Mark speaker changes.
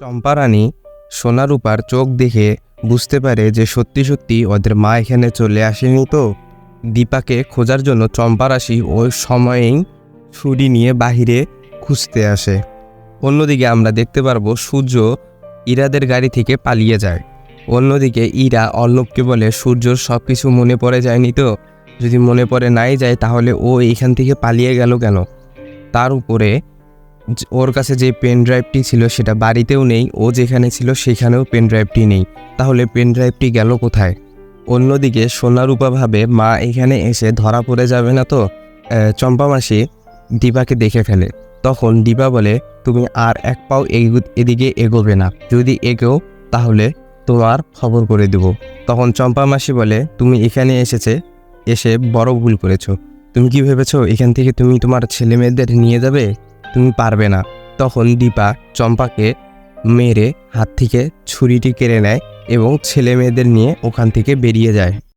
Speaker 1: চম্পা রানী সোনারূপার চোখ দেখে বুঝতে পারে যে সত্যি সত্যি ওদের মা এখানে চলে আসেনি। তো দীপাকে খোঁজার জন্য চম্পা রাশি ওই সময়েই ছুরি নিয়ে বাহিরে খুঁজতে আসে। অন্যদিকে আমরা দেখতে পারবো সূর্য ইরাদের গাড়ি থেকে পালিয়ে যায়। অন্যদিকে ইরা অর্ণবকে বলে সূর্যর সব কিছু মনে পড়ে যায়নি তো, যদি মনে পড়ে নাই যায় তাহলে ও এখান থেকে পালিয়ে গেল কেন। তার উপরে ওর কাছে যে পেন ড্রাইভটি ছিল সেটা বাড়িতেও নেই, ও যেখানে ছিল সেখানেও পেন ড্রাইভটি নেই, তাহলে পেন ড্রাইভটি গেল কোথায়। অন্যদিকে সোনারূপা ভাবে মা এখানে এসে ধরা পড়ে যাবে না তো। চম্পা মাসি দীপাকে দেখে ফেলে। তখন দীপা বলে তুমি আর এক পাও এদিকে এগোবে না, যদি এগোও তাহলে তোমার খবর করে দেব। তখন চম্পা মাসি বলে তুমি এখানে এসে বড় ভুল করেছো। তুমি কি ভেবেছো এখান থেকে তুমি তোমার ছেলে মেয়েদের নিয়ে যাবে? তুমি পারবে না। তখন দীপা চম্পাকে মেরে হাত থেকে ছুরিটি কেড়ে নেয় এবং ছেলে মেয়েদের নিয়ে ওখান থেকে বেরিয়ে যায়।